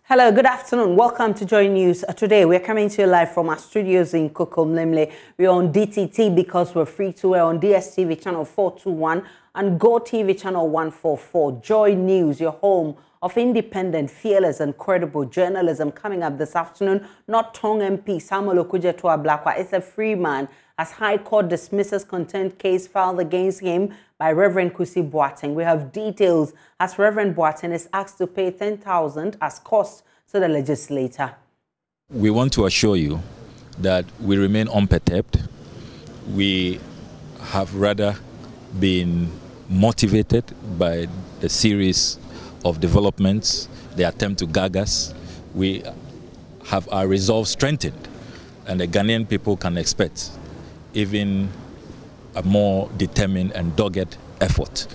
Hello, good afternoon. Welcome to Joy News. Today, we're coming to you live from our studios in Kokomlemle. We're on DTT because we're free to air on DSTV channel 421 and Go TV channel 144. Joy News, your home of independent, fearless and credible journalism. Coming up this afternoon, North Tong MP Samuel Okujeto-Ablakwa is a free man as High Court dismisses contempt case filed against him by Reverend Kusi Boateng. We have details as Reverend Boateng is asked to pay 10,000 as cost to the legislator. We want to assure you that we remain unperturbed. We have rather been motivated by the series of developments, the attempt to gag us. We have our resolve strengthened, and the Ghanaian people can expect even a more determined and dogged effort.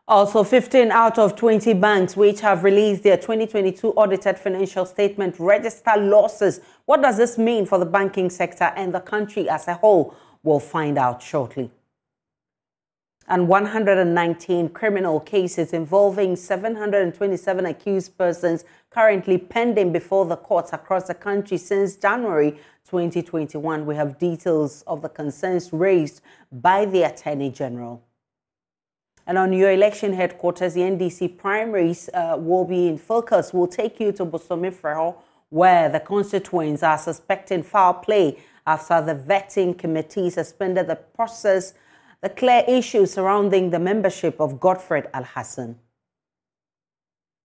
Also, 15 out of 20 banks which have released their 2022 audited financial statement register losses. What does this mean for the banking sector and the country as a whole? We'll find out shortly. And 119 criminal cases involving 727 accused persons currently pending before the courts across the country since January 2021. We have details of the concerns raised by the Attorney General. And on your election headquarters, the NDC primaries will be in focus. We'll take you to Bosomifreho, where the constituents are suspecting foul play after the vetting committee suspended the process. The clear issues surrounding the membership of Godfred Al-Hassan.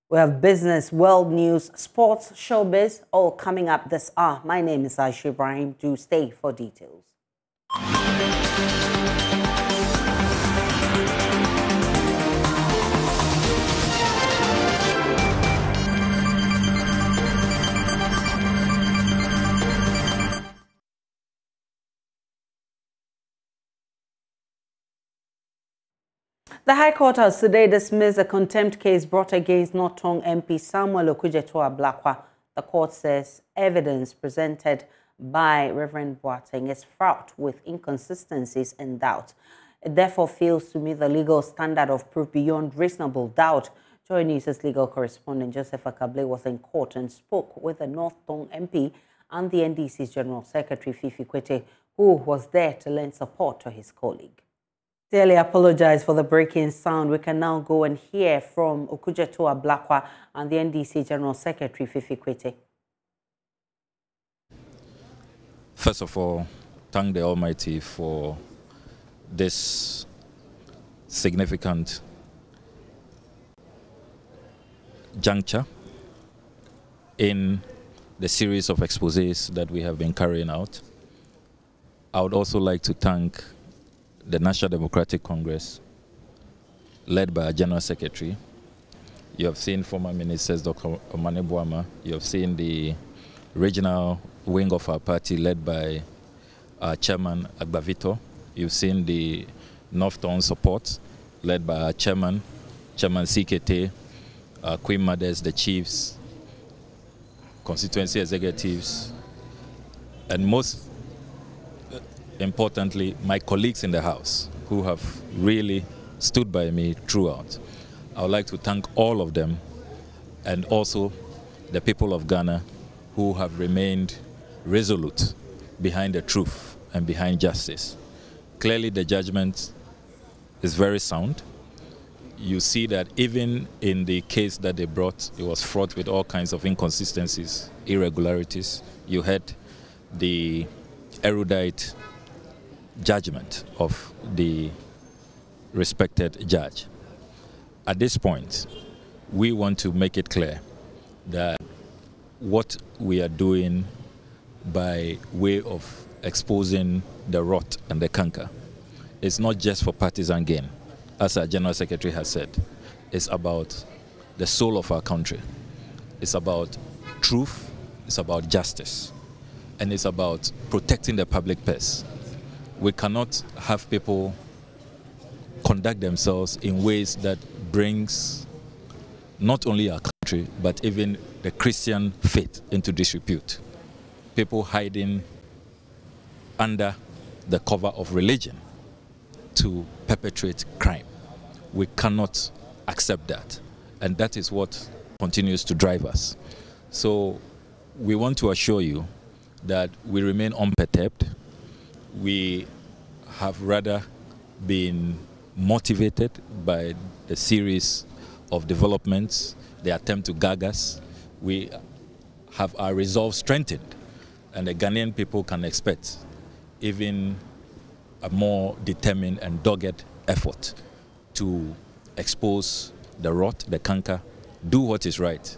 We have business, world news, sports, showbiz, all coming up this hour. My name is Aisha Ibrahim. Do stay for details. The High Court has today dismissed a contempt case brought against North Tong MP Samuel Okujeto-Ablakwa. The court says evidence presented by Reverend Boateng is fraught with inconsistencies and doubt. It therefore fails to meet the legal standard of proof beyond reasonable doubt. Joy News' legal correspondent Joseph Akable was in court and spoke with the North Tong MP and the NDC's General Secretary Fifi Kwete, who was there to lend support to his colleague. Daily apologize for the breaking sound. We can now go and hear from Okujeto-Ablakwa and the NDC General Secretary Fifi Kwete. First of all, thank the Almighty for this significant juncture in the series of exposés that we have been carrying out. I would also like to thank the National Democratic Congress, led by our General Secretary. You have seen former ministers, Dr. Omane Boama. You have seen the regional wing of our party, led by our Chairman, Agbavito. You've seen the North Tong support, led by our Chairman CKT, Queen Mothers, the Chiefs, constituency executives, and most importantly, my colleagues in the House who have really stood by me throughout. I would like to thank all of them, and also the people of Ghana who have remained resolute behind the truth and behind justice. Clearly, the judgment is very sound. You see that even in the case that they brought, it was fraught with all kinds of inconsistencies, irregularities. You had the erudite judgment of the respected judge. At this point, we want to make it clear that what we are doing by way of exposing the rot and the canker is not just for partisan gain. As our General Secretary has said, it's about the soul of our country. It's about truth, it's about justice, and it's about protecting the public purse. We cannot have people conduct themselves in ways that brings not only our country, but even the Christian faith into disrepute. People hiding under the cover of religion to perpetrate crime. We cannot accept that. And that is what continues to drive us. So we want to assure you that we remain unperturbed. We have rather been motivated by the series of developments, the attempt to gag us. We have our resolve strengthened, and the Ghanaian people can expect even a more determined and dogged effort to expose the rot, the canker, do what is right,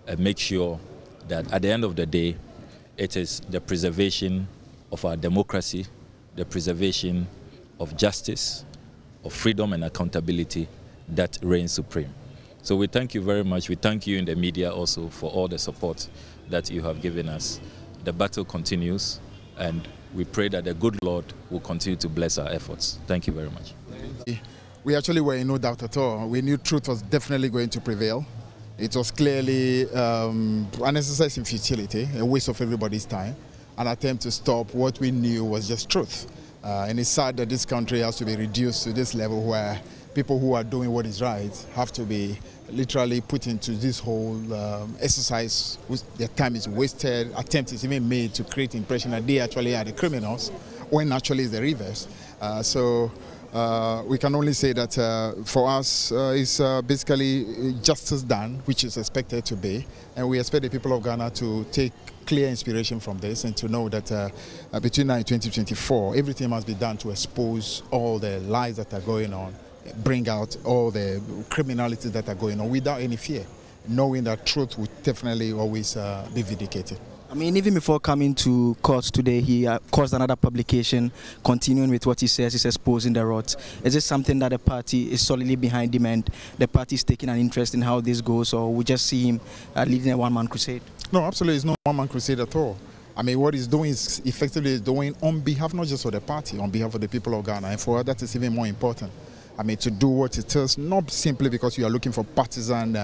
and make sure that at the end of the day, it is the preservation of our democracy, the preservation of justice, of freedom and accountability that reigns supreme. So we thank you very much. We thank you in the media also for all the support that you have given us. The battle continues, and we pray that the good Lord will continue to bless our efforts. Thank you very much. We actually were in no doubt at all. We knew truth was definitely going to prevail. It was clearly an exercise in futility, a waste of everybody's time, an attempt to stop what we knew was just truth. And it's sad that this country has to be reduced to this level where people who are doing what is right have to be literally put into this whole exercise. Their time is wasted. Attempt is even made to create the impression that they actually are the criminals, when actually it's the reverse. We can only say that for us, it's basically justice done, which is expected to be. And we expect the people of Ghana to take clear inspiration from this and to know that between now and 2024, everything must be done to expose all the lies that are going on, bring out all the criminalities that are going on without any fear, knowing that truth will definitely always be vindicated. I mean, even before coming to court today, he caused another publication, continuing with what he says is exposing the rot. Is this something that the party is solidly behind him and the party is taking an interest in how this goes, or we just see him leading a one-man crusade? No, absolutely, it's not a one-man crusade at all. I mean, what he's doing is effectively doing on behalf not just of the party, on behalf of the people of Ghana, and for us that is even more important. I mean, to do what it is, not simply because you are looking for partisan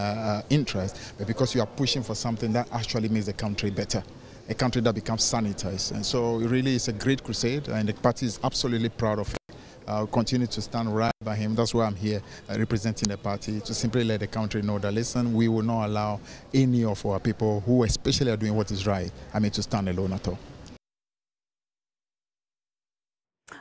interest, but because you are pushing for something that actually makes the country better, a country that becomes sanitized. And so it really is a great crusade, and the party is absolutely proud of it. I'll continue to stand right by him. That's why I'm here representing the party, to simply let the country know that, listen, we will not allow any of our people who especially are doing what is right, I mean, to stand alone at all.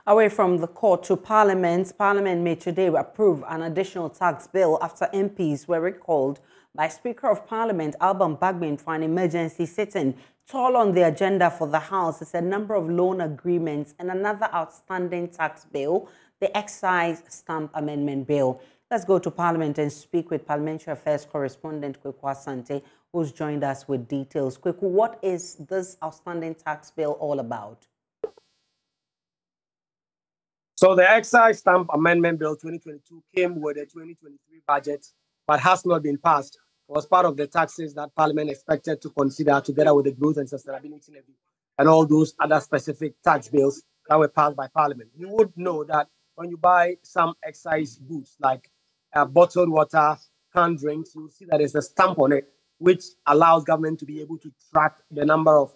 Away from the court to Parliament, Parliament may today approve an additional tax bill after MPs were recalled by Speaker of Parliament Alban Bagbin for an emergency sitting. Tall on the agenda for the House is a number of loan agreements and another outstanding tax bill, the Excise Stamp Amendment Bill. Let's go to Parliament and speak with Parliamentary Affairs correspondent Kweku Asante, who's joined us with details. Kweku, what is this outstanding tax bill all about? So the Excise Stamp Amendment Bill 2022 came with the 2023 budget, but has not been passed. It was part of the taxes that Parliament expected to consider together with the Growth and Sustainability Levy and all those other specific tax bills that were passed by Parliament. You would know that when you buy some excise goods like bottled water, canned drinks, you will see that there's a stamp on it, which allows government to be able to track the number of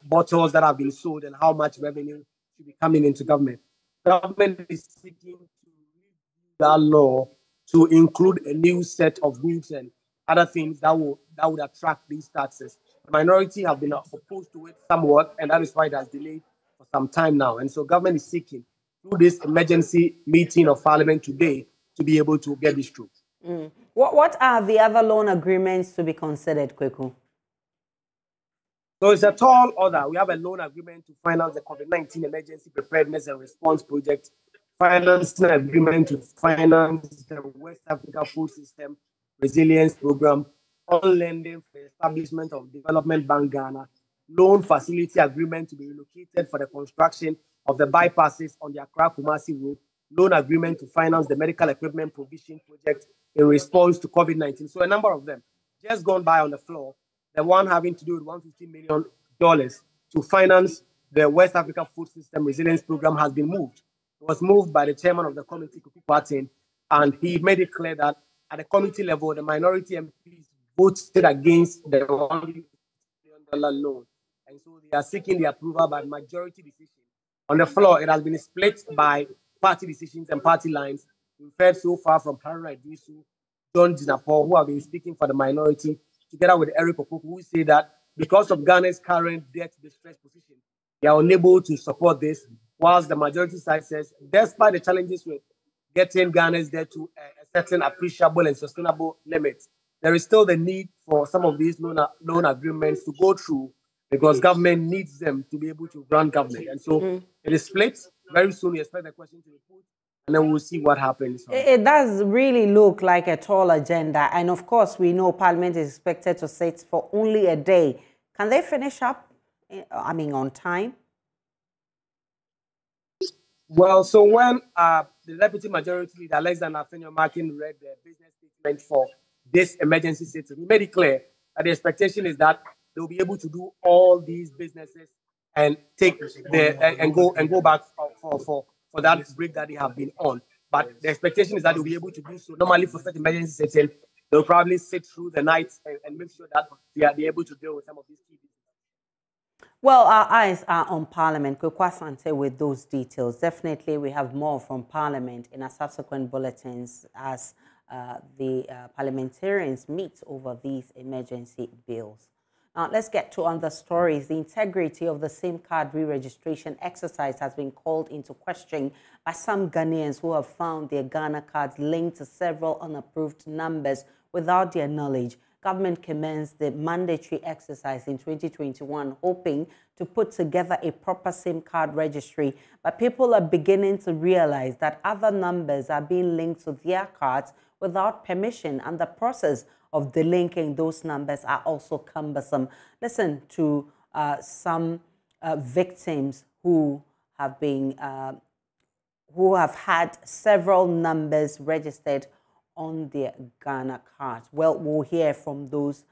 bottles that have been sold and how much revenue should be coming into government. Government is seeking to review that law to include a new set of goods and other things that would attract these taxes. The minority have been opposed to it somewhat, and that is why it has delayed for some time now. And so government is seeking through this emergency meeting of Parliament today to be able to get this through. What are the other loan agreements to be considered, Kweku? So it's a tall order. We have a loan agreement to finance the COVID-19 Emergency Preparedness and Response Project, financing agreement to finance the West Africa Food System Resilience Program, on lending for the establishment of Development Bank Ghana, loan facility agreement to be relocated for the construction of the bypasses on the Accra-Kumasi Road, loan agreement to finance the medical equipment provision project in response to COVID-19. So a number of them just gone by on the floor. The one having to do with $150 million to finance the West Africa Food System Resilience Program has been moved. It was moved by the chairman of the committee, Kuku Patin, and he made it clear that at the committee level, the minority MPs voted against the $1 million loan. And so they are seeking the approval by majority decision. On the floor, it has been split by party decisions and party lines. We've heard so far from Haruna Idrisu, John Dinapo, who have been speaking for the minority, together with Eric Opoku, who say that because of Ghana's current debt distress position, they are unable to support this, whilst the majority side says, despite the challenges with getting Ghana's debt to a certain appreciable and sustainable limit, there is still the need for some of these loan agreements to go through because government needs them to be able to run government. And so it is split. Very soon we expect the question to be put, and then we'll see what happens. It does really look like a tall agenda. And of course, we know Parliament is expected to sit for only a day. Can they finish up, on time? Well, so when the Deputy Majority Leader, Alexander Afenyo-Markin, read the business statement for this emergency sitting, he made it clear that the expectation is that they'll be able to do all these businesses and take and go back for that break that they have been on. But the expectation is that they'll be able to do so. Normally, for such emergency sitting, they'll probably sit through the night and make sure that they are able to deal with some of these key issues. Well, our eyes are on Parliament. Kwasante with those details. Definitely, we have more from Parliament in our subsequent bulletins as the parliamentarians meet over these emergency bills. Now, let's get to other stories. The integrity of the SIM card re-registration exercise has been called into question by some Ghanaians who have found their Ghana cards linked to several unapproved numbers without their knowledge. Government commenced the mandatory exercise in 2021, hoping to put together a proper SIM card registry. But people are beginning to realize that other numbers are being linked to their cards without permission, and the process of delinking those numbers are also cumbersome. Listen to some victims who have been who have had several numbers registered on their Ghana cards. Well, we'll hear from those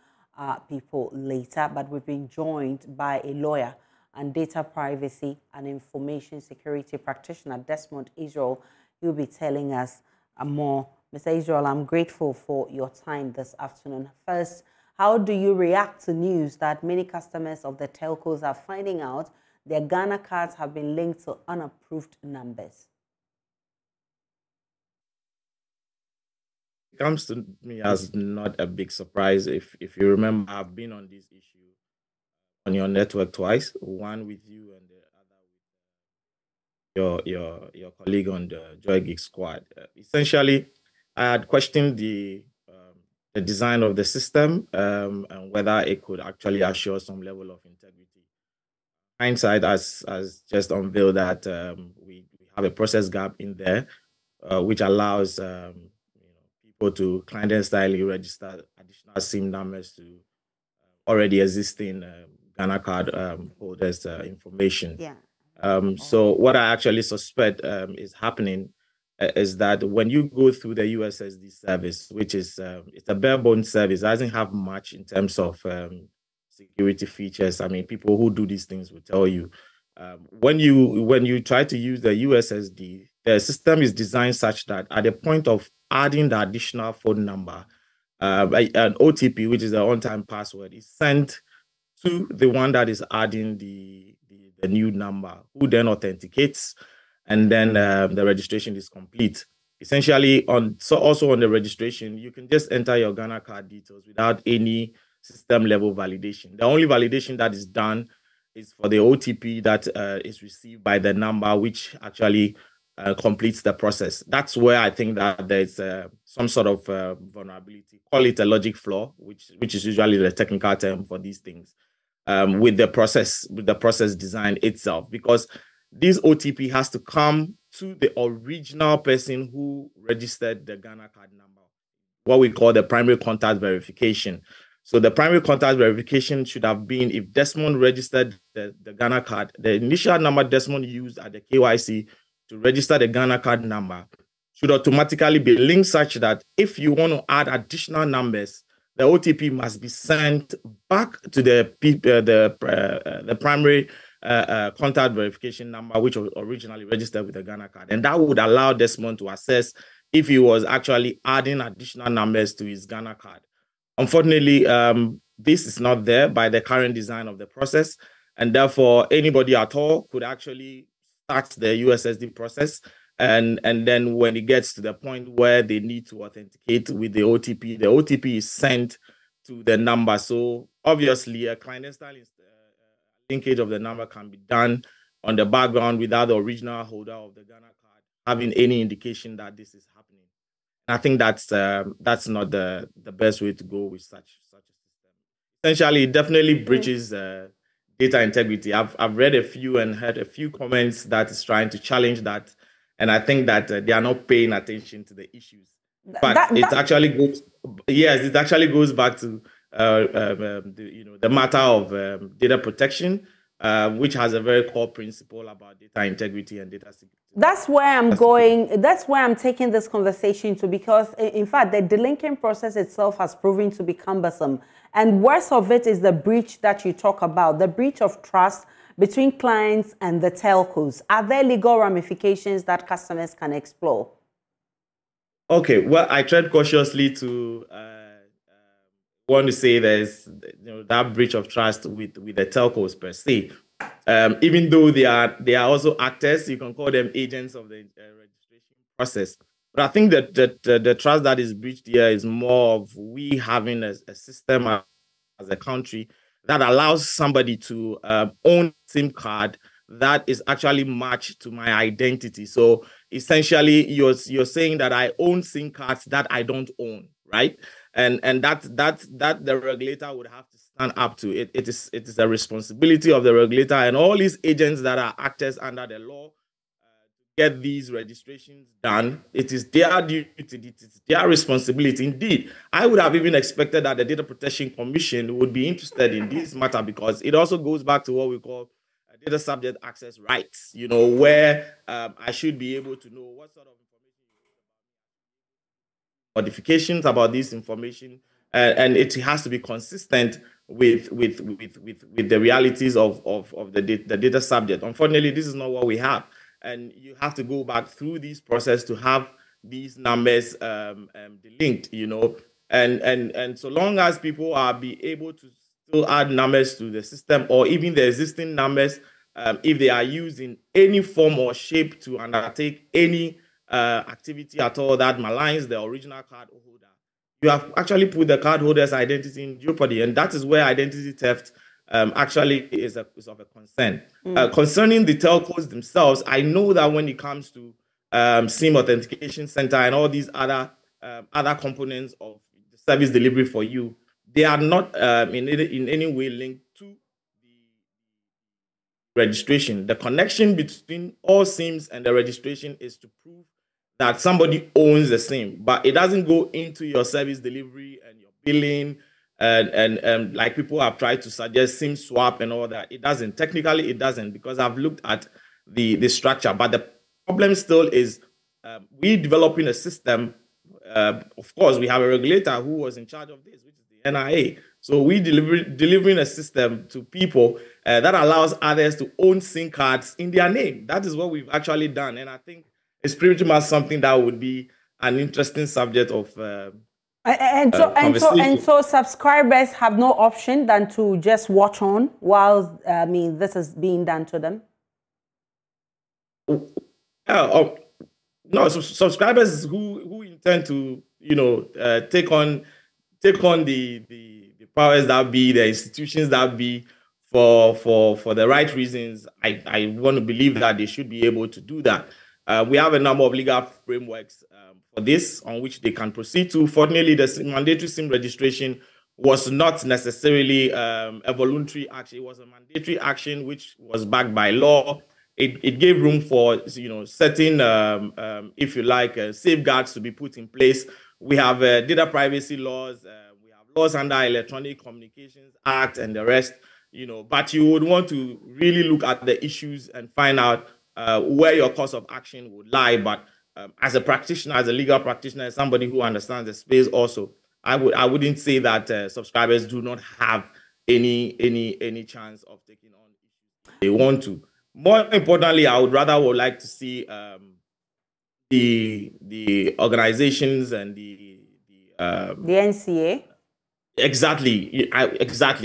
people later, but we've been joined by a lawyer and data privacy and information security practitioner, Desmond Israel. He'll be telling us more. Mr. Israel, I'm grateful for your time this afternoon. First, how do you react to news that many customers of the telcos are finding out their Ghana cards have been linked to unapproved numbers? It comes to me as not a big surprise. If you remember, I've been on this issue on your network twice, one with you and the other with your colleague on the Joy Geek Squad. Essentially, I had questioned the design of the system and whether it could actually assure some level of integrity. Hindsight has just unveiled that we have a process gap in there, which allows people to clandestinely register additional SIM numbers to already existing Ghana card holders' information. Yeah. So what I actually suspect is happening is that when you go through the USSD service, which is it's a bare bones service, it doesn't have much in terms of security features. I mean, people who do these things will tell you when you try to use the USSD, the system is designed such that at the point of adding the additional phone number, an OTP, which is the on-time password, is sent to the one that is adding the new number, who then authenticates, and then the registration is complete. Essentially, also on the registration, you can just enter your Ghana card details without any system level validation. The only validation that is done is for the OTP that is received by the number, which actually completes the process. That's where I think that there's some sort of vulnerability. Call it a logic flaw, which is usually the technical term for these things, with the process design itself, because this OTP has to come to the original person who registered the Ghana card number, what we call the primary contact verification. So the primary contact verification should have been, if Desmond registered the Ghana card, the initial number Desmond used at the KYC to register the Ghana card number should automatically be linked such that if you want to add additional numbers, the OTP must be sent back to the primary contact verification number, which was originally registered with the Ghana card. And that would allow Desmond to assess if he was actually adding additional numbers to his Ghana card. Unfortunately, this is not there by the current design of the process, and therefore anybody at all could actually start the USSD process And then when it gets to the point where they need to authenticate with the OTP is sent to the number. So obviously a clandestine linkage of the number can be done on the background without the original holder of the Ghana card having any indication that this is happening. And I think that's not the best way to go with such a system. Essentially, it definitely breaches data integrity. I've read a few and heard a few comments that is trying to challenge that, and I think that they are not paying attention to the issues. But it actually goes back to the matter of data protection, which has a very core principle about data integrity and data security. That's where I'm going. That's where I'm taking this conversation to, because in fact, the delinking process itself has proven to be cumbersome. And worst of it is the breach that you talk about, the breach of trust between clients and the telcos. Are there legal ramifications that customers can explore? Okay, well, I tread cautiously to want to say there's that breach of trust with the telcos per se. Even though they are also actors, you can call them agents of the registration process. But I think that the trust that is breached here is more of we having a system as a country that allows somebody to own a SIM card that is actually matched to my identity. So essentially, you're saying that I own SIM cards that I don't own, right? And that the regulator would have to stand up to. It is a responsibility of the regulator and all these agents that are actors under the law to get these registrations done. It is their duty, it is their responsibility. Indeed, I would have even expected that the Data Protection Commission would be interested in this matter, because it also goes back to what we call data subject access rights, where I should be able to know what sort of modifications about this information, and it has to be consistent with the realities of the data subject. Unfortunately, this is not what we have, and you have to go back through this process to have these numbers linked, and so long as people are be able to still add numbers to the system, or even the existing numbers, if they are used in any form or shape to undertake any activity at all that maligns the original card holder, you have actually put the card holder's identity in jeopardy, and that is where identity theft actually is of a concern. Concerning the telcos themselves, I know that when it comes to SIM authentication center and all these other components of the service delivery for you, they are not in any way linked to the registration. The connection between all SIMs and the registration is to prove that somebody owns the SIM, but it doesn't go into your service delivery and your billing and like people have tried to suggest SIM swap and all that. It doesn't. Technically, it doesn't, because I've looked at the structure. But the problem still is we developing a system. Of course, we have a regulator who was in charge of this, which is the NIA. So we delivering a system to people that allows others to own SIM cards in their name. That is what we've actually done, and I think it's pretty much something that would be an interesting subject of so subscribers have no option than to just watch on while this is being done to them. No, subscribers who intend to take on the powers that be, the institutions that be, for the right reasons, I want to believe that they should be able to do that. We have a number of legal frameworks for this on which they can proceed to. Fortunately, the mandatory SIM registration was not necessarily a voluntary action. It was a mandatory action which was backed by law. It gave room for certain, if you like, safeguards to be put in place. We have data privacy laws. We have laws under Electronic Communications Act and the rest. But you would want to really look at the issues and find out where your course of action would lie. But as a practitioner, as a legal practitioner, as somebody who understands the space also, I wouldn't say that subscribers do not have any chance of taking on issues they want to. More importantly, I would like to see the organizations and the NCA. Exactly.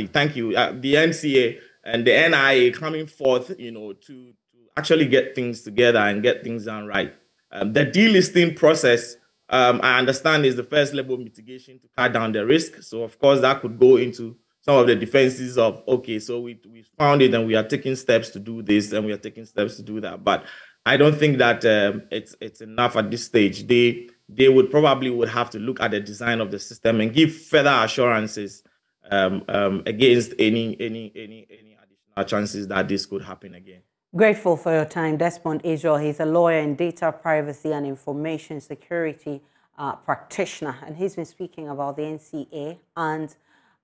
Thank you. The NCA and the NIA coming forth, to actually get things together and get things done right. The delisting process, I understand, is the first level of mitigation to cut down the risk. So, of course, that could go into some of the defenses of, okay, so we found it and we are taking steps to do this and we are taking steps to do that. But I don't think that it's enough at this stage. They would probably have to look at the design of the system and give further assurances against any additional chances that this could happen again. Grateful for your time, Desmond Israel. He's a lawyer in data privacy and information security practitioner, and he's been speaking about the NCA and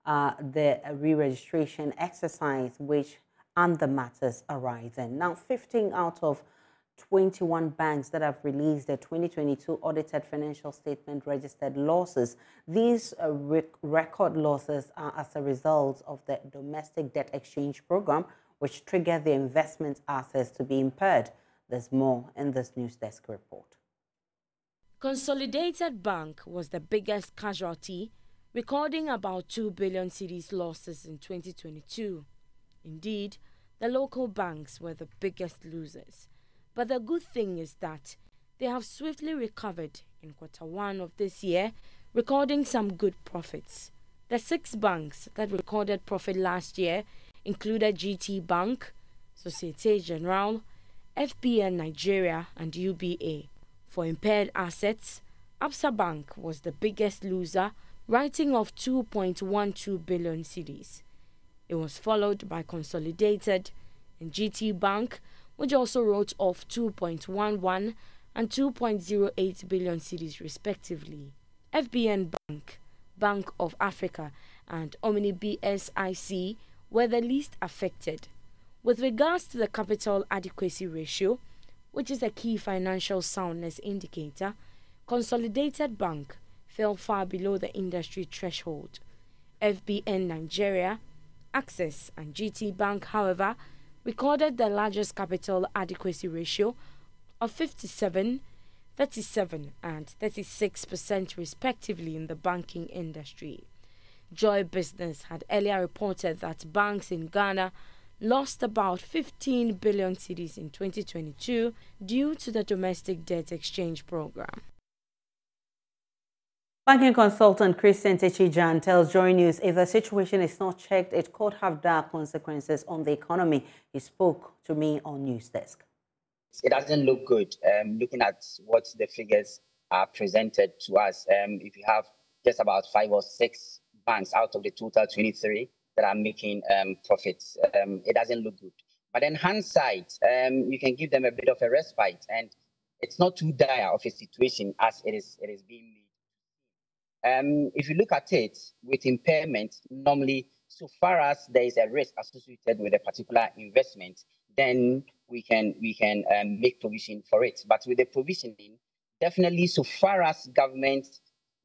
the re-registration exercise and the matters arising. Now, 15 out of 21 banks that have released their 2022 audited financial statement registered losses. These record losses are as a result of the domestic debt exchange program, which triggered the investment assets to be impaired. There's more in this News Desk report. Consolidated Bank was the biggest casualty, recording about 2 billion cedis losses in 2022. Indeed, the local banks were the biggest losers. But the good thing is that they have swiftly recovered in Q1 of this year, recording some good profits. The 6 banks that recorded profit last year included GT Bank, Societe Generale, FBN Nigeria and UBA. For impaired assets, Absa Bank was the biggest loser, writing off 2.12 billion cedis. It was followed by Consolidated and GT Bank, which also wrote off 2.11 and 2.08 billion cedis respectively. FBN Bank, Bank of Africa and Omni BSIC were the least affected. With regards to the capital adequacy ratio, which is a key financial soundness indicator, Consolidated Bank fell far below the industry threshold. FBN Nigeria, Access and GT Bank, however, recorded the largest capital adequacy ratio of 57, 37 and 36% respectively in the banking industry. Joy Business had earlier reported that banks in Ghana lost about 15 billion cedis in 2022 due to the domestic debt exchange program. Banking consultant Christian Techijan tells Joy News if the situation is not checked, it could have dire consequences on the economy. He spoke to me on News Desk. It doesn't look good looking at what the figures are presented to us. If you have just about 5 or 6 banks out of the total 23 that are making profits, it doesn't look good. But in hindsight, you can give them a bit of a respite, and it's not too dire of a situation as it is being made. If you look at it with impairment, normally, so far as there is a risk associated with a particular investment, then we can make provision for it. But with the provisioning, definitely, so far as government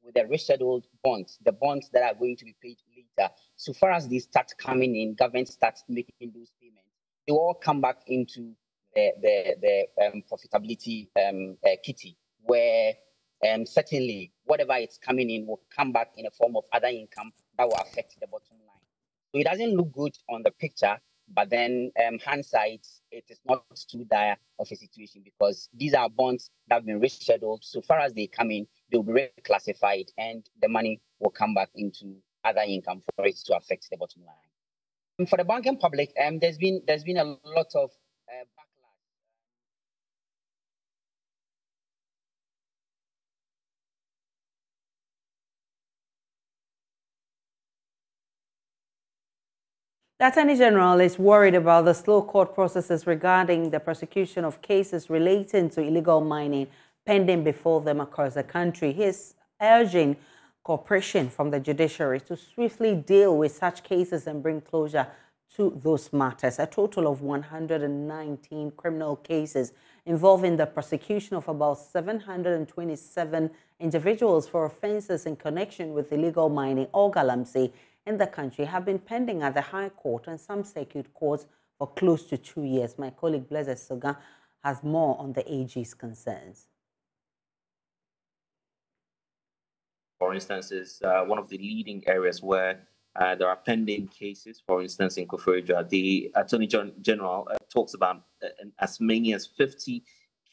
with the rescheduled bonds, the bonds that are going to be paid later, so far as they start coming in, government starts making those payments, they all come back into the profitability kitty, where certainly whatever it's coming in will come back in a form of other income that will affect the bottom line. So it doesn't look good on the picture, but then hindsight, it is not too dire of a situation because these are bonds that have been rescheduled. So far as they come in, they will be reclassified and the money will come back into other income for it to affect the bottom line. And for the banking public, there's been a lot of backlash. The Attorney General is worried about the slow court processes regarding the prosecution of cases relating to illegal mining pending before them across the country. He is urging cooperation from the judiciary to swiftly deal with such cases and bring closure to those matters. A total of 119 criminal cases involving the prosecution of about 727 individuals for offences in connection with illegal mining or galamsey in the country have been pending at the High Court and some circuit courts for close to 2 years. My colleague Blessed Soga has more on the AG's concerns. For instance, is one of the leading areas where there are pending cases. For instance, in Koforidua, the Attorney General talks about as many as 50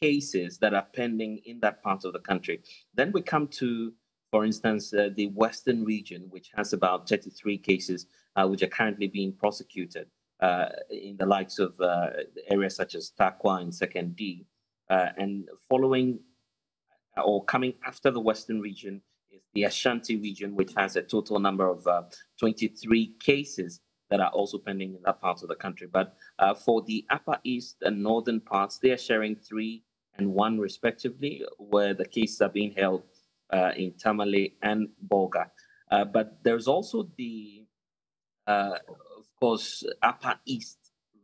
cases that are pending in that part of the country. Then we come to, for instance, the Western region, which has about 33 cases which are currently being prosecuted in the likes of areas such as Takwa and Second D. And following or coming after the Western region is the Ashanti region, which has a total number of 23 cases that are also pending in that part of the country. But for the Upper East and Northern parts, they are sharing 3 and 1 respectively, where the cases are being held in Tamale and Bolga. But there's also the, of course, Upper East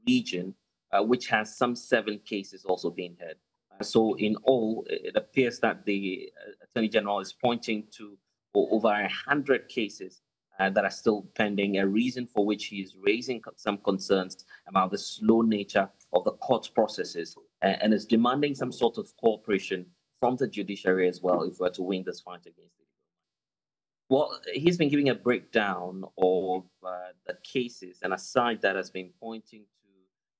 region, which has some 7 cases also being heard. So in all, it appears that the Attorney General is pointing to over 100 cases that are still pending, a reason for which he is raising some concerns about the slow nature of the court processes and is demanding some sort of cooperation from the judiciary as well if we're to win this fight against it. Well, he's been giving a breakdown of the cases, and aside that has been pointing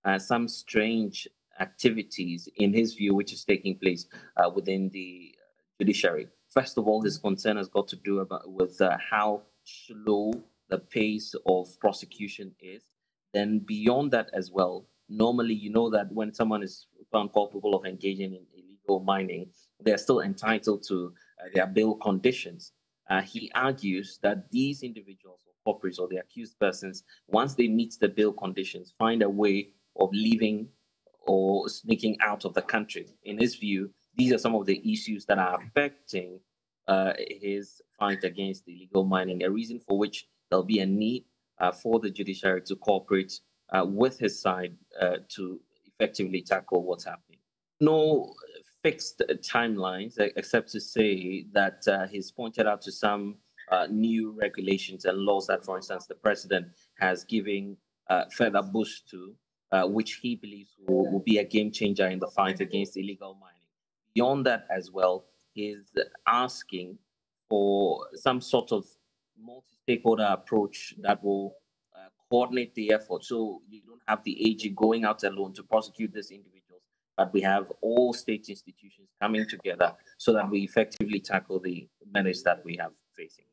to some strange activities, in his view, which is taking place within the judiciary. First of all, his concern has got to do with how slow the pace of prosecution is. Then beyond that as well, normally you know that when someone is found culpable of engaging in illegal mining, they're still entitled to their bail conditions. He argues that these individuals or corporates or the accused persons, once they meet the bail conditions, find a way of leaving or sneaking out of the country. In his view, these are some of the issues that are affecting his fight against illegal mining, a reason for which there'll be a need for the judiciary to cooperate with his side to effectively tackle what's happening. No fixed timelines, except to say that he's pointed out to some new regulations and laws that, for instance, the president has given further boost to, which he believes will be a game changer in the fight against illegal mining. Beyond that as well, he's asking for some sort of multi-stakeholder approach that will coordinate the effort. So you don't have the AG going out alone to prosecute these individuals, but we have all state institutions coming together so that we effectively tackle the menace that we have facing.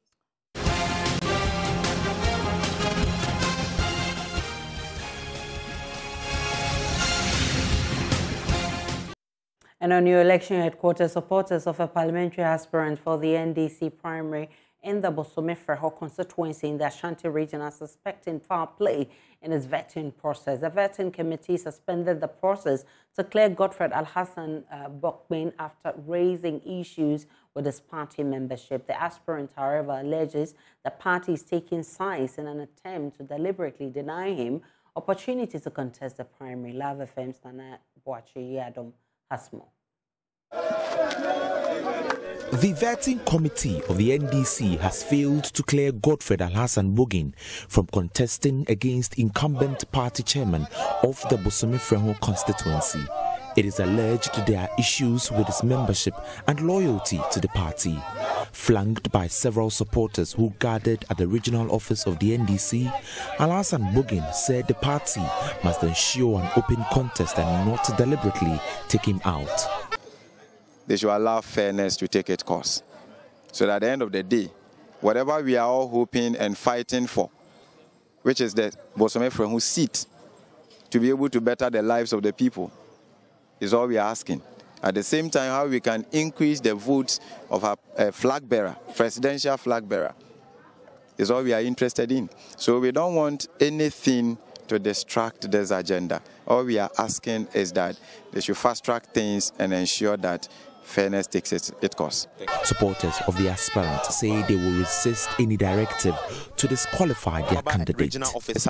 And on your election headquarters, supporters of a parliamentary aspirant for the NDC primary in the Bosome-Freho constituency in the Ashanti region are suspecting foul play in its vetting process. The vetting committee suspended the process to clear Godfred Alhassan Bokbin after raising issues with his party membership. The aspirant, however, alleges the party is taking sides in an attempt to deliberately deny him opportunity to contest the primary. Love FM's Nana Boachi Yadom Hasmo. The vetting committee of the NDC has failed to clear Godfred Alhassan Bogin from contesting against incumbent party chairman of the Bosome-Freho constituency. It is alleged there are issues with his membership and loyalty to the party. Flanked by several supporters who gathered at the regional office of the NDC, Alhassan Bogin said the party must ensure an open contest and not deliberately take him out. They should allow fairness to take its course. So that at the end of the day, whatever we are all hoping and fighting for, which is the Bosome-Freho seat, to be able to better the lives of the people, is all we are asking. At the same time, how we can increase the votes of a flag bearer, presidential flag bearer, is all we are interested in. So we don't want anything to distract this agenda. All we are asking is that they should fast-track things and ensure that fairness takes its course. Supporters of the aspirant say they will resist any directive to disqualify their candidate. Regional office, the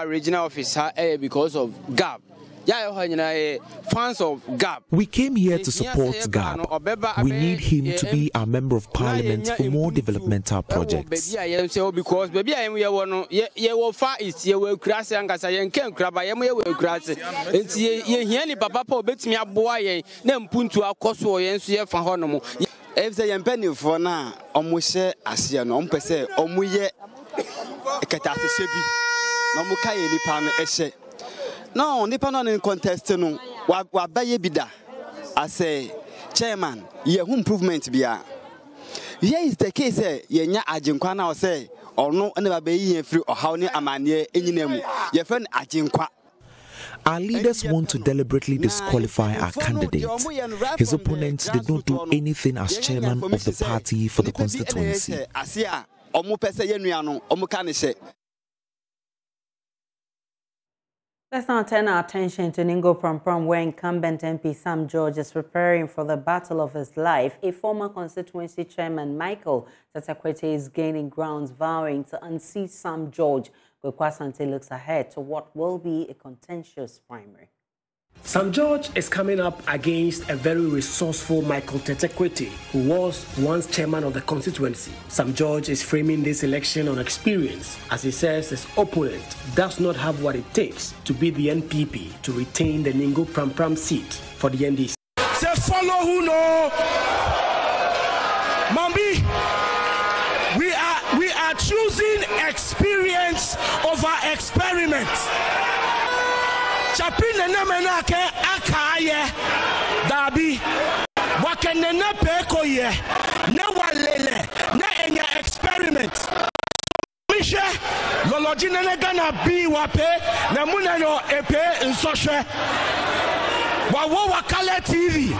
regional office because of GAP. Fans of GAP. We came here to support GAP. We need him to be our member of parliament for more developmental projects. Because baby, I am far east, you will crash and can't grab. I am here with grass. It's ye papa bets me a boy, then put to our cost or answer for Honomo. If they am penny for now, almost as you know, per se, Omuye Catastrophe, no Mukai, the pan, No, nipa no in contest no. Wa baye bida. I say, chairman, ye improvement bia. Here is the case ye nya ajinkwa na o say or no never be ye free or how ni amane enyinemu. Ye friend ajinkwa. Our leaders want to deliberately disqualify our candidate. His opponents did not do anything as chairman of the party for the constituency. Let's now turn our attention to Ningo Prampram, where incumbent MP Sam George is preparing for the battle of his life. A former constituency chairman, Michael Tatakwete, is gaining grounds, vowing to unseat Sam George. Asante looks ahead to what will be a contentious primary. Sam George is coming up against a very resourceful Michael Tatakwete, who was once chairman of the constituency. Sam George is framing this election on experience, as he says his opponent does not have what it takes to beat the NPP to retain the Ningo Prampram seat for the NDC. Say follow who know, Mambi. We are choosing experience over experiment. Chapin na menake akaye dabi wakenene peko ye na walele na enya experiment mishe loloji nene gana bi wape na munano epe nsoshe wawo wakale TV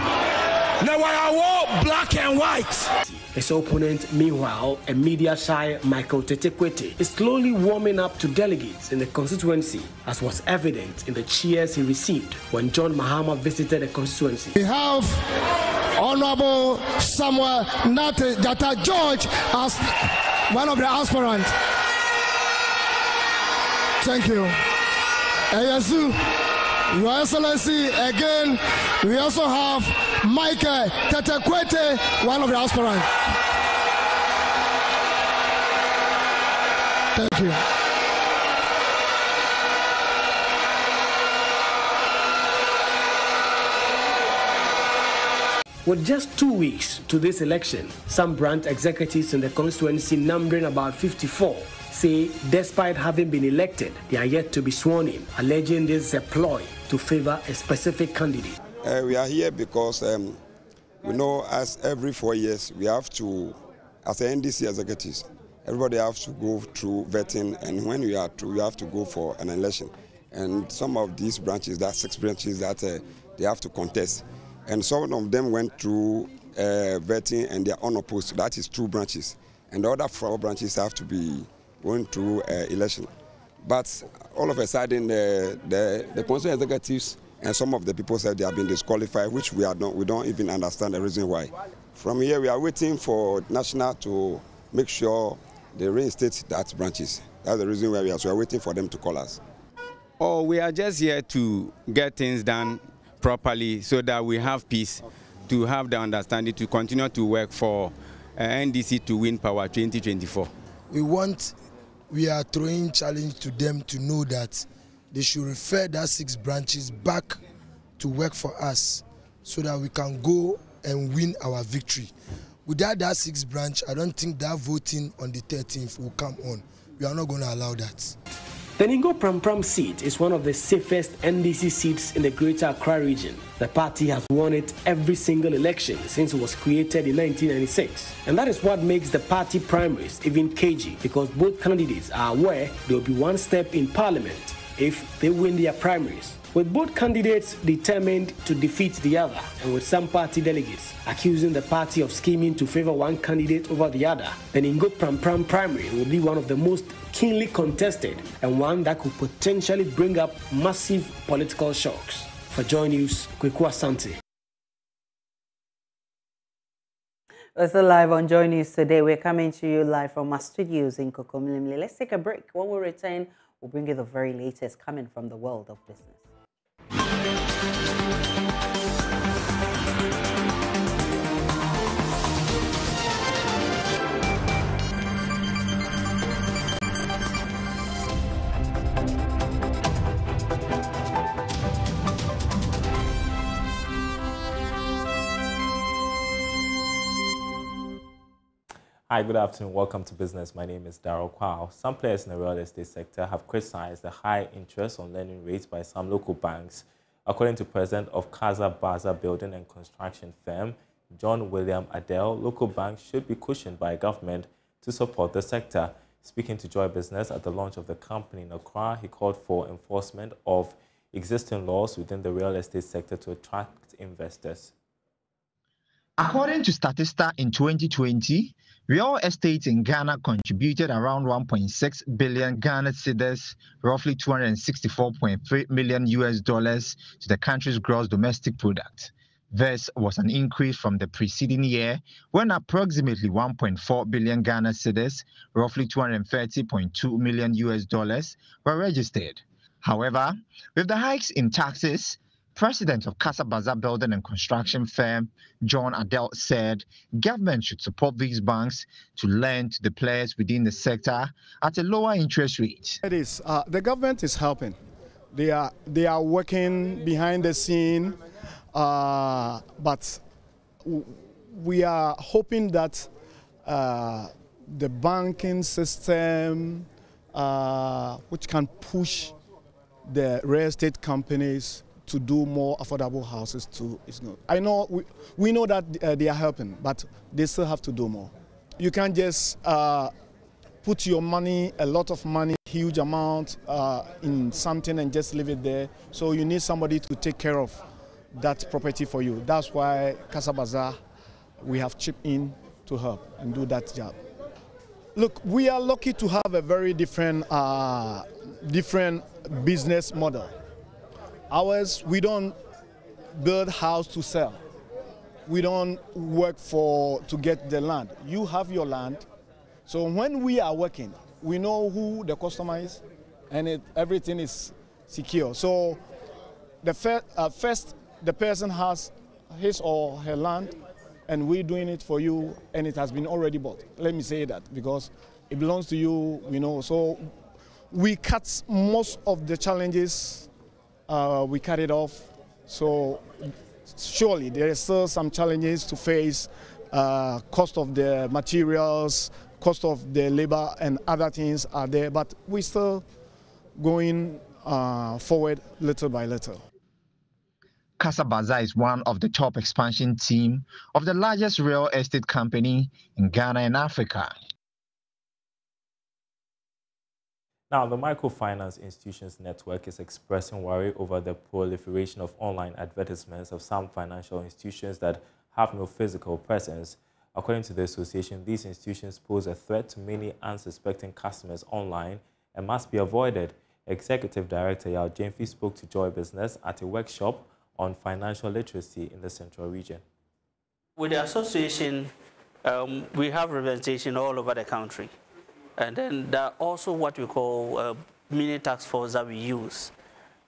na wawo black and white. His opponent, meanwhile, a media-shy Michael Tatakwete, is slowly warming up to delegates in the constituency, as was evident in the cheers he received when John Mahama visited the constituency. We have Honorable Samuel Nate George as one of the aspirants. Thank you. Your Excellency, again, we also have Michael Tatakwete, one of the aspirants. Thank you. With just 2 weeks to this election, some branch executives in the constituency, numbering about 54, say despite having been elected, they are yet to be sworn in, alleging this is a ploy to favor a specific candidate. We are here because we know as every 4 years we have to, as the NDC executives, everybody has to go through vetting, and when we are through, we have to go for an election. And some of these branches, there are 6 branches that they have to contest. And some of them went through vetting and they are unopposed. That is 2 branches. And the other 4 branches have to be going through election. But all of a sudden, the constituency executives and some of the people said they have been disqualified, which we don't even understand the reason why. From here, we are waiting for National to make sure they reinstate that branches. That's the reason why we are waiting for them to call us. Oh, we are just here to get things done properly so that we have peace, to have the understanding, to continue to work for NDC to win power 2024. We are throwing challenge to them to know that they should refer that 6 branches back to work for us so that we can go and win our victory. Without that 6 branch, I don't think that voting on the 13th will come on. We are not going to allow that. The Ningo Prampram seat is one of the safest NDC seats in the Greater Accra region. The party has won it every single election since it was created in 1996. And that is what makes the party primaries even cagey, because both candidates are aware there will be one step in parliament if they win their primaries. With both candidates determined to defeat the other, and with some party delegates accusing the party of scheming to favor one candidate over the other, the Ningo Prampram primary will be one of the most keenly contested and one that could potentially bring up massive political shocks. For Joy News, Asante. We're still live on Joy News today. We're coming to you live from our studios in Kokomlimli. Let's take a break. When we return, we'll bring you the very latest coming from the world of business. Hi, good afternoon. Welcome to Business. My name is Darryl Kwao. Some players in the real estate sector have criticized the high interest on lending rates by some local banks. According to President of Casa Baza Building and Construction firm, John William Adele, local banks should be cushioned by government to support the sector. Speaking to Joy Business at the launch of the company in Accra, he called for enforcement of existing laws within the real estate sector to attract investors. According to Statista in 2020, real estate in Ghana contributed around 1.6 billion Ghana cedis, roughly $264.3 million to the country's gross domestic product. This was an increase from the preceding year when approximately 1.4 billion Ghana cedis, roughly $230.2 million were registered. However, with the hikes in taxes, President of Casa Baza Building and Construction firm, John Adele, said government should support these banks to lend to the players within the sector at a lower interest rate. It is. The government is helping. They are working behind the scene, but we are hoping that the banking system, which can push the real estate companies to do more affordable houses too, is good. I know we know that they are helping, but they still have to do more. You can't just put your money, a lot of money, huge amount in something and just leave it there. So you need somebody to take care of that property for you. That's why Casa Baza, we have chipped in to help and do that job. Look, we are lucky to have a very different business model. Ours, we don't build house to sell. We don't work to get the land. You have your land. So when we are working, we know who the customer is, and everything is secure. So first, the person has his or her land, and we're doing it for you, and it has been already bought. Let me say that because it belongs to you, you know. So we cut most of the challenges. We cut it off. So surely there is still some challenges to face, cost of the materials, cost of the labor and other things are there, but we're still going forward little by little. Casa Baza is one of the top expansion team of the largest real estate company in Ghana and Africa. Now, the Microfinance Institutions Network is expressing worry over the proliferation of online advertisements of some financial institutions that have no physical presence. According to the association, these institutions pose a threat to many unsuspecting customers online and must be avoided. Executive Director Yao Jemfi spoke to Joy Business at a workshop on financial literacy in the Central Region. With the association, we have representation all over the country. And then there are also what we call mini task force that we use,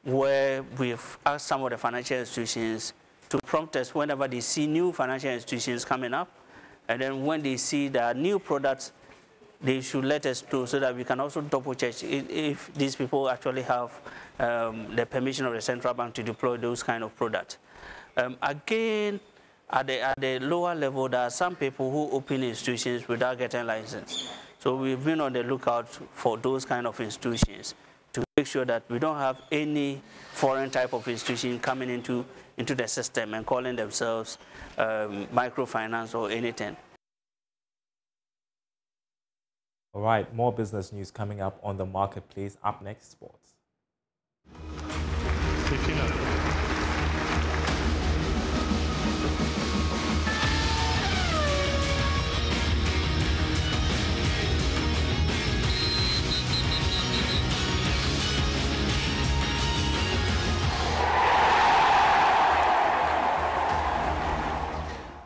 where we've asked some of the financial institutions to prompt us whenever they see new financial institutions coming up. And then when they see there are new products, they should let us know so that we can also double check if these people actually have the permission of the central bank to deploy those kind of products. Again, at the lower level, there are some people who open institutions without getting license. So we've been on the lookout for those kind of institutions to make sure that we don't have any foreign type of institution coming into the system and calling themselves microfinance or anything. All right, more business news coming up on the marketplace. Up next, sports.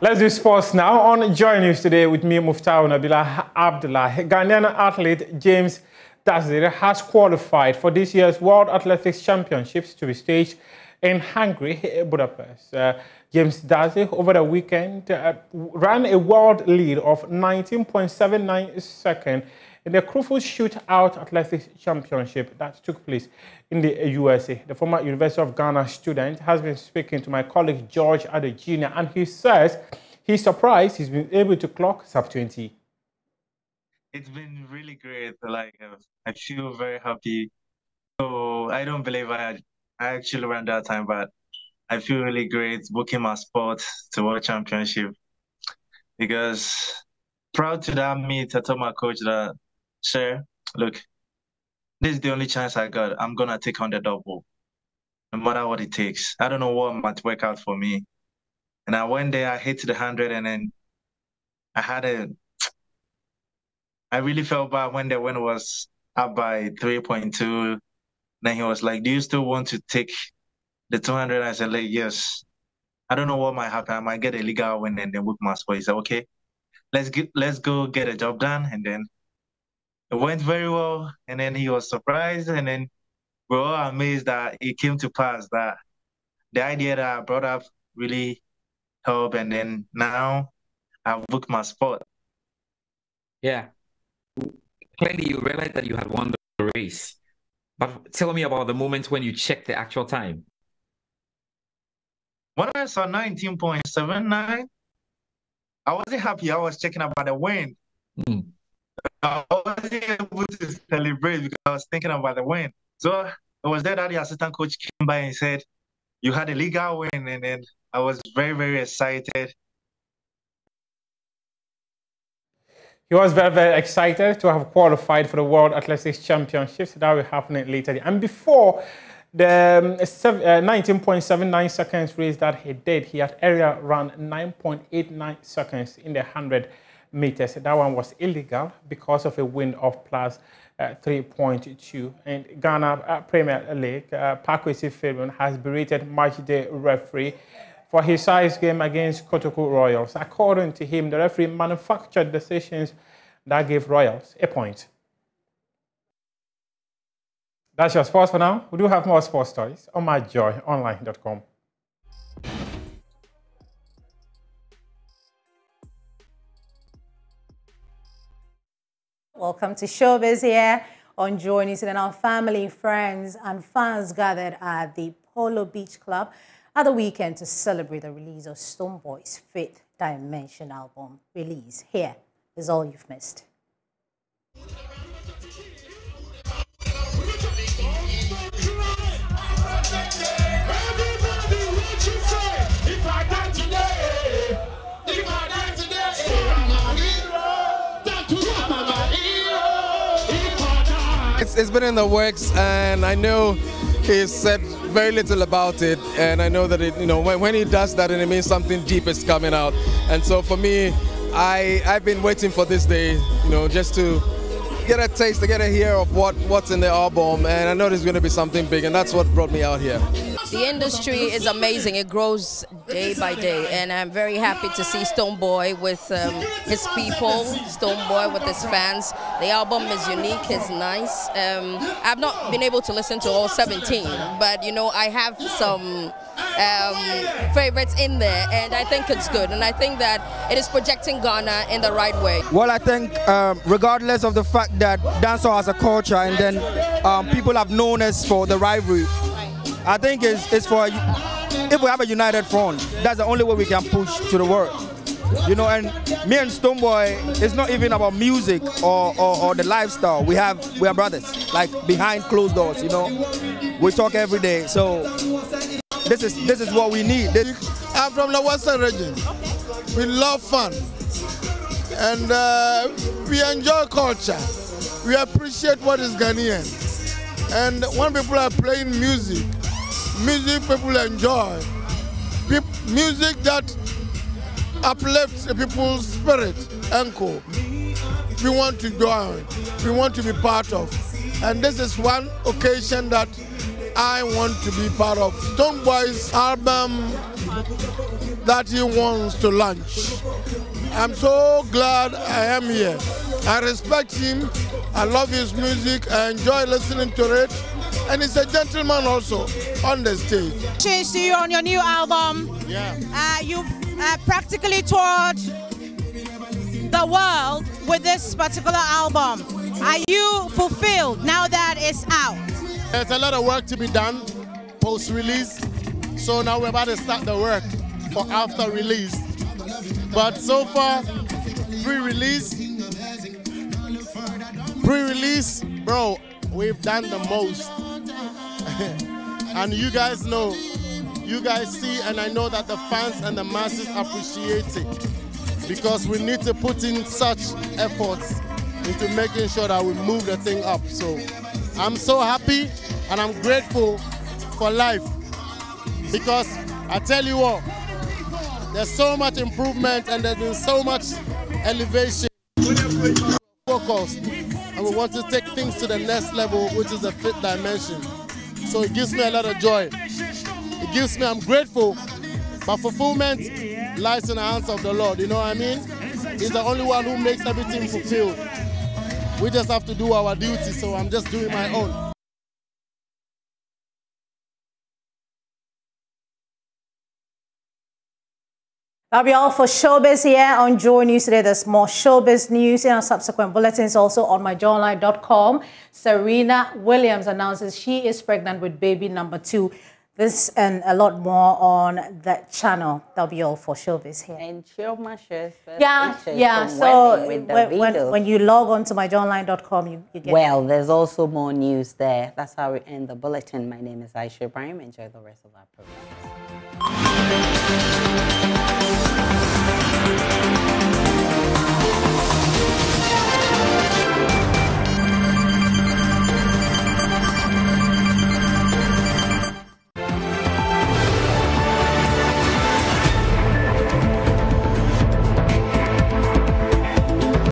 Let's do sports now. On Joy News today with me, Muftau Nabila Abdullah. Ghanaian athlete James Dazir has qualified for this year's World Athletics Championships to be staged in Hungary, Budapest. James Dazir, over the weekend, ran a world lead of 19.79 seconds in the crucial shootout athletics championship that took place in the USA. The former University of Ghana student has been speaking to my colleague George Adejina, and he says he's surprised he's been able to clock sub-20. It's been really great. Like, I feel very happy. So I don't believe I actually ran that time, but I feel really great booking my spot to World Championship because proud to that meet, I told my coach that, sir, look, this is the only chance I got. I'm going to take on the double, no matter what it takes. I don't know what might work out for me. And I went there, I hit the 100, and then I really felt bad when the win was up by 3.2. Then he was like, do you still want to take the 200? I said, like, yes. I don't know what might happen. I might get a legal win and then book my spot. He said, okay, let's go get a job done. And then it went very well. And then he was surprised. And then we were all amazed that it came to pass, that the idea that I brought up really helped. And then now I've booked my spot. Yeah. Clearly, you realized that you had won the race. But tell me about the moment when you checked the actual time. When I saw 19.79, I wasn't happy. I was checking about the win. I wasn't able to celebrate because I was thinking about the win. So it was there that the assistant coach came by and said, you had a legal win. And then I was very, very excited. He was very, very excited to have qualified for the World Athletics Championships that will happen later. And before the 19.79 seconds race that he did, he had area run 9.89 seconds in the 100 meters. That one was illegal because of a wind of plus 3.2. And Ghana Premier League, Parkway Fillion has berated Midday referee for his size game against Kotoku Royals. According to him, the referee manufactured decisions that gave Royals a point. That's your sports for now. We do have more sports stories on myjoyonline.com. Welcome to Showbiz here on Joy News. And our family, friends and fans gathered at the Polo Beach Club at the weekend to celebrate the release of Stonebwoy's Fifth Dimension album release. Here is all you've missed. It's been in the works, and I know he's said very little about it, and I know that when he does that, and it means something deep is coming out. And so for me, I've been waiting for this day, just to get a taste, to get a hear of what's in the album, and I know there's going to be something big, and that's what brought me out here. The industry is amazing. It grows day by day, and I'm very happy to see Stonebwoy with his people, Stonebwoy with his fans. The album is unique, it's nice. I've not been able to listen to all 17, but I have some favorites in there, and I think it's good, and I think that it is projecting Ghana in the right way. Well, I think regardless of the fact that dancehall has a culture, and then people have known us for the rivalry, I think it's for, if we have a united front, that's the only way we can push to the world. And me and Stonebwoy, it's not even about music or the lifestyle. We are brothers, like behind closed doors. We talk every day. So this is what we need. I'm from the Western region. We love fun, and we enjoy culture. We appreciate what is Ghanaian, and when people are playing music people enjoy. Music that uplifts the people's spirit, Uncle. We want to join, we want to be part of. And this is one occasion that I want to be part of. Stonebwoy's album that he wants to launch. I'm so glad I am here. I respect him, I love his music, I enjoy listening to it. And he's a gentleman also on the stage. Change to you on your new album. Yeah. You've practically toured the world with this particular album. Are you fulfilled now that it's out? There's a lot of work to be done post-release. So now we're about to start the work for after release. But so far, pre-release, Pre-release, bro, we've done the most. And you guys know, you guys see, and I know that the fans and the masses appreciate it, because we need to put in such efforts into making sure that we move the thing up. So I'm so happy and I'm grateful for life, because I tell you what, there's so much improvement and there's been so much elevation. Focused, and we want to take things to the next level, which is the fifth dimension. So it gives me a lot of joy. It gives me, I'm grateful, but fulfillment lies in the hands of the Lord, you know what I mean? He's the only one who makes everything fulfilled. We just have to do our duty, so I'm just doing my own. That'll be all for Showbiz here on Joy News today. There's more Showbiz news in our subsequent bulletins, also on myjoyonline.com. Serena Williams announces she is pregnant with baby number 2. This and a lot more on that channel. That'll be all for Showbiz here. And Chioma shares yeah. So when you log on to myjoyonline.com, you get... Well, there's also more news there. That's how we end the bulletin. My name is Aisha Ibrahim. Enjoy the rest of our program.